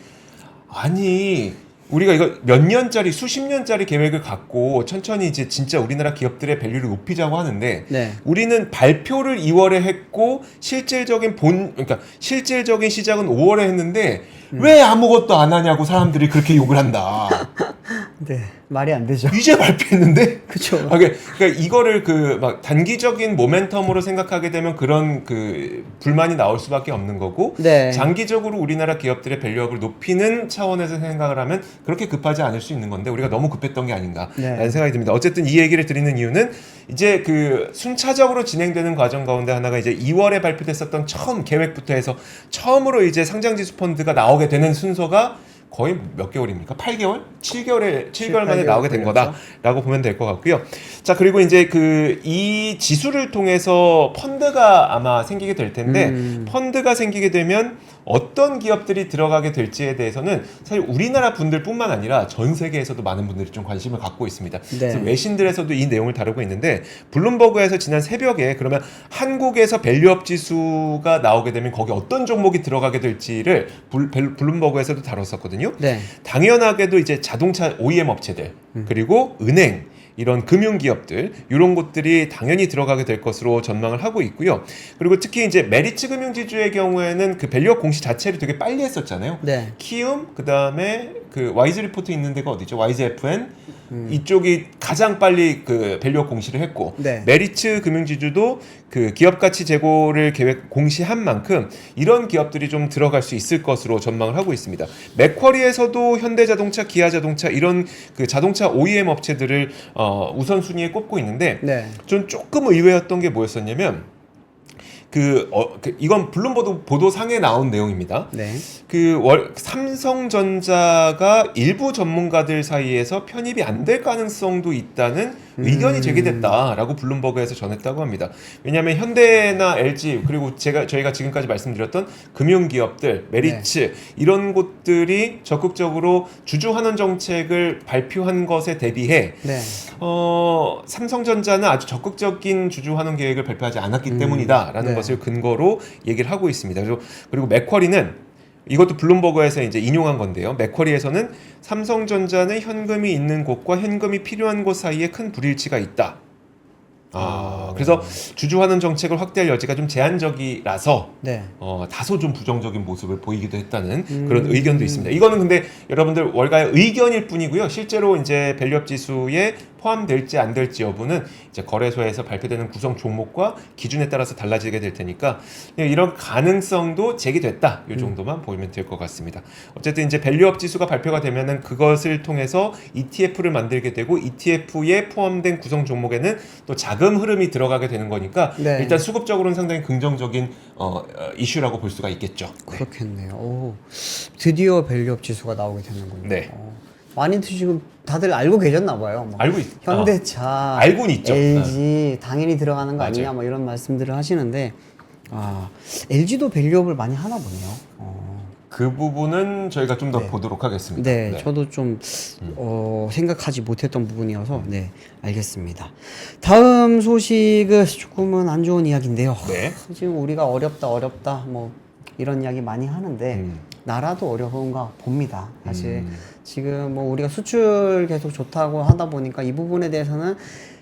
아니. 우리가 이거 몇 년짜리 수십 년짜리 계획을 갖고 천천히 이제 진짜 우리나라 기업들의 밸류를 높이자고 하는데 우리는 발표를 2월에 했고 실질적인 시작은 5월에 했는데 왜 아무것도 안 하냐고 사람들이 그렇게 욕을 한다. 말이 안 되죠. 이제 발표했는데? 그렇죠. 그러니까 이거를 그 막 단기적인 모멘텀으로 생각하게 되면 그런 그 불만이 나올 수밖에 없는 거고 장기적으로 우리나라 기업들의 밸류업을 높이는 차원에서 생각을 하면 그렇게 급하지 않을 수 있는 건데 우리가 너무 급했던 게 아닌가라는 생각이 듭니다. 어쨌든 이 얘기를 드리는 이유는 이제 그 순차적으로 진행되는 과정 가운데 하나가 이제 2월에 발표됐었던 처음 계획부터 해서 처음으로 이제 상장지수 펀드가 나오게 되는 순서가 거의 몇 개월입니까? 8개월? 7개월 만에 나오게 된 거다라고 보면 될 것 같고요. 자, 그리고 이제 그 이 지수를 통해서 펀드가 아마 생기게 될 텐데 펀드가 생기게 되면 어떤 기업들이 들어가게 될지에 대해서는 사실 우리나라 분들뿐만 아니라 전 세계에서도 많은 분들이 좀 관심을 갖고 있습니다. 그래서 외신들에서도 이 내용을 다루고 있는데 블룸버그에서 지난 새벽에 그러면 한국에서 밸류업 지수가 나오게 되면 거기 어떤 종목이 들어가게 될지를 블룸버그에서도 다뤘었거든요. 당연하게도 이제 자동차 OEM 업체들 그리고 은행 이런 금융기업들 이런 곳들이 당연히 들어가게 될 것으로 전망을 하고 있고요. 그리고 특히 이제 메리츠 금융지주의 경우에는 그 밸류업 공시 자체를 되게 빨리 했었잖아요. 키움 그다음에 그 와이즈 리포트 있는 데가 어디죠? YZFN 이쪽이 가장 빨리 그 밸류업 공시를 했고 메리츠 금융지주도 그 기업 가치 재고를 공시한 만큼 이런 기업들이 좀 들어갈 수 있을 것으로 전망을 하고 있습니다. 맥쿼리에서도 현대자동차, 기아자동차 이런 그 자동차 OEM 업체들을 우선순위에 꼽고 있는데 전 조금 의외였던 게 뭐였었냐면 이건 블룸버그 보도상에 나온 내용입니다. 삼성전자가 일부 전문가들 사이에서 편입이 안 될 가능성도 있다는 의견이 제기됐다라고 블룸버그에서 전했다고 합니다. 왜냐하면 현대나 LG 그리고 저희가 지금까지 말씀드렸던 금융기업들, 메리츠 이런 곳들이 적극적으로 주주환원 정책을 발표한 것에 대비해 삼성전자는 아주 적극적인 주주환원 계획을 발표하지 않았기 때문이다라는 것을 근거로 얘기를 하고 있습니다. 그리고 맥쿼리는 이것도 블룸버그에서 이제 인용한 건데요. 맥쿼리에서는 삼성전자는 현금이 있는 곳과 현금이 필요한 곳 사이에 큰 불일치가 있다. 그래서 주주환원 정책을 확대할 여지가 좀 제한적이라서 네. 다소 좀 부정적인 모습을 보이기도 했다는 그런 의견도 있습니다. 이거는 근데 여러분들 월가의 의견일 뿐이고요. 실제로 이제 밸류업 지수에 포함될지 안 될지 여부는 이제 거래소에서 발표되는 구성 종목과 기준에 따라서 달라지게 될 테니까 이런 가능성도 제기됐다. 이 정도만 보이면 될 것 같습니다. 어쨌든 이제 밸류업 지수가 발표가 되면은 그것을 통해서 ETF를 만들게 되고 ETF에 포함된 구성 종목에는 또 자금 흐름이 들어가게 되는 거니까 네. 일단 수급적으로는 상당히 긍정적인 이슈라고 볼 수가 있겠죠. 그렇겠네요. 오, 드디어 밸류업 지수가 나오게 되는군요. 네. 많이들 지금 다들 알고 계셨나 봐요. 뭐 알고 현대차, 알고는 있죠. LG 당연히 들어가는 거 맞아요. 아니냐 뭐 이런 말씀들을 하시는데 LG도 밸류업을 많이 하나 보네요. 그 부분은 저희가 좀 더 보도록 하겠습니다. 네, 저도 좀 생각하지 못했던 부분이어서 알겠습니다. 다음 소식은 조금은 안 좋은 이야기인데요. 네. 지금 우리가 어렵다 뭐 이런 이야기 많이 하는데 나라도 어려운가 봅니다. 사실 지금 뭐 우리가 수출 계속 좋다고 하다 보니까 이 부분에 대해서는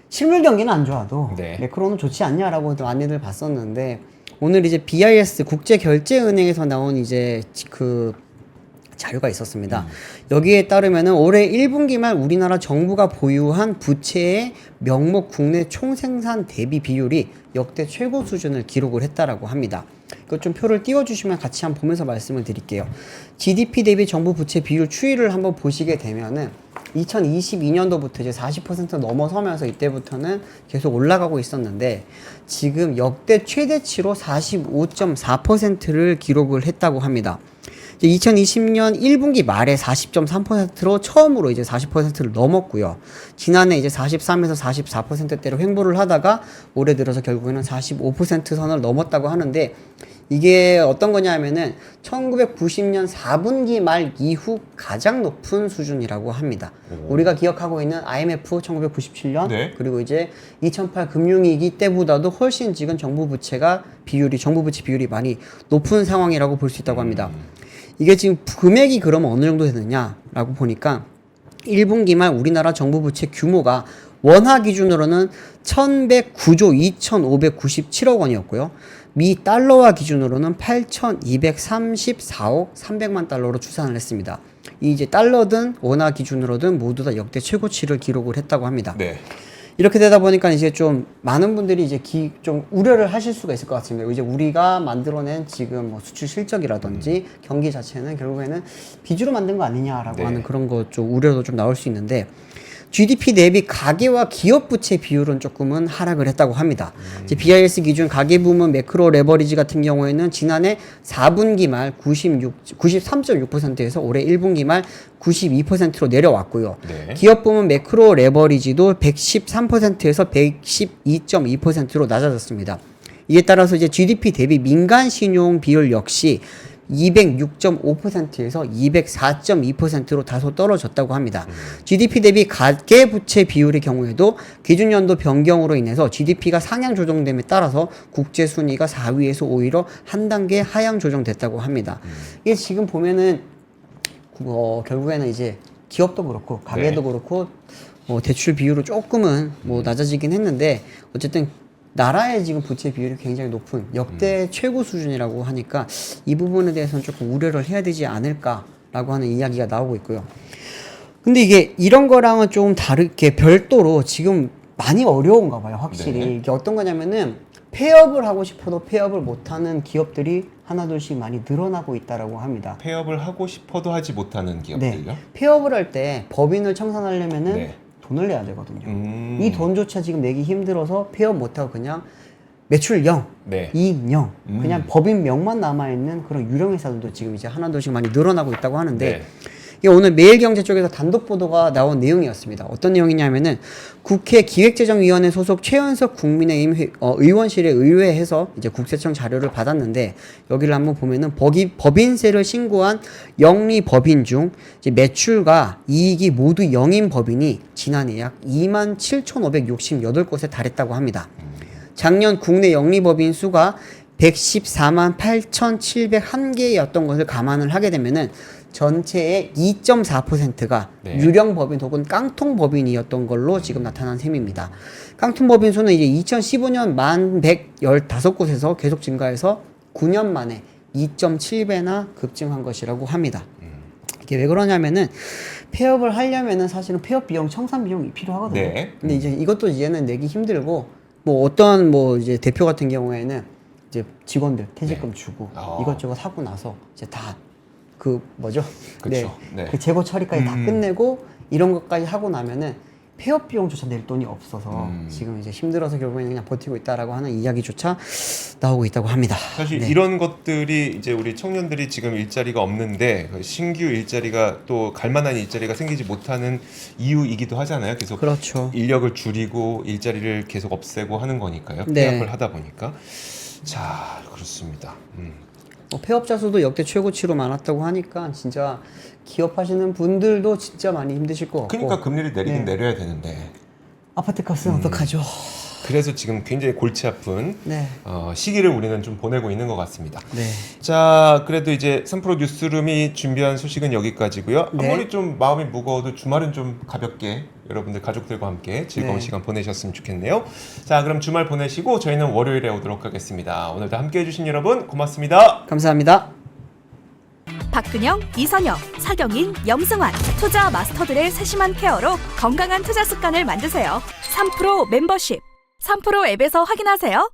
실물 경기는 안 좋아도 매크로는 좋지 않냐라고 많이들 봤었는데 오늘 이제 BIS 국제결제은행에서 나온 이제 그 자료가 있었습니다. 여기에 따르면은 올해 1분기 말 우리나라 정부가 보유한 부채의 명목 국내 총생산 대비 비율이 역대 최고 수준을 기록을 했다라고 합니다. 이거 좀 표를 띄워주시면 같이 한번 보면서 말씀을 드릴게요. GDP 대비 정부 부채 비율 추이를 한번 보시게 되면은 2022년도부터 이제 40% 넘어서면서 이때부터는 계속 올라가고 있었는데 지금 역대 최대치로 45.4%를 기록을 했다고 합니다. 2020년 1분기 말에 40.3%로 처음으로 이제 40%를 넘었고요. 지난해 이제 43에서 44%대로 횡보를 하다가 올해 들어서 결국에는 45% 선을 넘었다고 하는데 이게 어떤 거냐면은 1990년 4분기 말 이후 가장 높은 수준이라고 합니다. 우리가 기억하고 있는 IMF 1997년 그리고 이제 2008 금융위기 때보다도 훨씬 지금 정부 부채 비율이 많이 높은 상황이라고 볼 수 있다고 합니다. 이게 지금 금액이 그러면 어느 정도 되느냐라고 보니까 1분기 말 우리나라 정부 부채 규모가 원화 기준으로는 1109조 2597억 원이었고요. 미 달러화 기준으로는 8234억 300만 달러로 추산을 했습니다. 이제 달러든 원화 기준으로든 모두 다 역대 최고치를 기록을 했다고 합니다. 네. 이렇게 되다 보니까 이제 좀 많은 분들이 이제 좀 우려를 하실 수가 있을 것 같습니다. 이제 우리가 만들어낸 지금 뭐 수출 실적이라든지 경기 자체는 결국에는 빚으로 만든 거 아니냐라고 하는 그런 거 좀 우려도 좀 나올 수 있는데 GDP 대비 가계와 기업 부채 비율은 조금은 하락을 했다고 합니다. 이제 BIS 기준 가계 부문 매크로 레버리지 같은 경우에는 지난해 4분기 말 93.6%에서 올해 1분기 말 92%로 내려왔고요. 기업 부문 매크로 레버리지도 113%에서 112.2%로 낮아졌습니다. 이에 따라서 이제 GDP 대비 민간 신용 비율 역시 206.5%에서 204.2%로 다소 떨어졌다고 합니다. GDP 대비 가계 부채 비율의 경우에도 기준연도 변경으로 인해서 GDP가 상향 조정됨에 따라서 국제 순위가 4위에서 오히려 한 단계 하향 조정됐다고 합니다. 이게 지금 보면은 결국에는 이제 기업도 그렇고 가계도 그렇고 대출 비율은 조금은 낮아지긴 했는데 어쨌든 나라의 지금 부채 비율이 굉장히 높은 역대 최고 수준이라고 하니까 이 부분에 대해서는 조금 우려를 해야 되지 않을까라고 하는 이야기가 나오고 있고요. 근데 이게 이런 거랑은 좀 다르게 별도로 지금 많이 어려운가 봐요, 확실히. 이게 어떤 거냐면은 폐업을 하고 싶어도 폐업을 못하는 기업들이 하나둘씩 많이 늘어나고 있다라고 합니다. 폐업을 하고 싶어도 하지 못하는 기업들요? 폐업을 할 때 법인을 청산하려면은 돈을 내야 되거든요. 이 돈조차 지금 내기 힘들어서 폐업 못하고 그냥 매출 0, 이익 0, 그냥 법인 명만 남아있는 그런 유령 회사들도 지금 이제 하나둘씩 많이 늘어나고 있다고 하는데 이게 오늘 매일경제 쪽에서 단독 보도가 나온 내용이었습니다. 어떤 내용이냐면은 국회 기획재정위원회 소속 최연석 국민의힘 의원실에 의뢰해서 이제 국세청 자료를 받았는데 여기를 한번 보면은 법인세를 신고한 영리 법인 중 이제 매출과 이익이 모두 0인 법인이 지난해 약 27,568곳에 달했다고 합니다. 작년 국내 영리법인 수가 114만 8,701개였던 것을 감안을 하게 되면은 전체의 2.4%가 네. 유령 법인 혹은 깡통 법인이었던 걸로 지금 나타난 셈입니다. 깡통 법인 수는 이제 2015년 1115곳에서 계속 증가해서 9년 만에 2.7배나 급증한 것이라고 합니다. 이게 왜 그러냐면은 폐업을 하려면은 사실은 폐업 비용, 청산 비용이 필요하거든요. 네. 근데 이제 이것도 이제는 내기 힘들고 뭐 어떤 뭐 이제 대표 같은 경우에는 이제 직원들 퇴직금 네. 주고 이것저것 하고 나서 이제 다 그 뭐죠? 그쵸. 네. 그 재고 처리까지 다 끝내고 이런 것까지 하고 나면은 폐업 비용조차 낼 돈이 없어서 지금 이제 힘들어서 결국에는 그냥 버티고 있다라고 하는 이야기조차 나오고 있다고 합니다. 사실 네. 이런 것들이 이제 우리 청년들이 지금 일자리가 없는데 신규 일자리가 또 갈만한 일자리가 생기지 못하는 이유이기도 하잖아요. 계속 그렇죠. 인력을 줄이고 일자리를 계속 없애고 하는 거니까요. 네. 폐업을 하다 보니까. 자, 그렇습니다. 폐업자 수도 역대 최고치로 많았다고 하니까 진짜 기업하시는 분들도 진짜 많이 힘드실 것 같고. 그러니까 금리를 내리긴 내려야 되는데 아파트 값은 어떡하죠? 그래서 지금 굉장히 골치 아픈 네. 시기를 우리는 좀 보내고 있는 것 같습니다. 네. 자, 그래도 이제 3프로 뉴스룸이 준비한 소식은 여기까지고요. 네. 아무리 좀 마음이 무거워도 주말은 좀 가볍게 여러분들 가족들과 함께 즐거운 네. 시간 보내셨으면 좋겠네요. 자, 그럼 주말 보내시고 저희는 월요일에 오도록 하겠습니다. 오늘도 함께 해주신 여러분 고맙습니다. 감사합니다. 박근영, 이선영, 사경인, 염승환 투자 마스터들의 세심한 케어로 건강한 투자 습관을 만드세요. 3프로 멤버십 3프로 앱에서 확인하세요.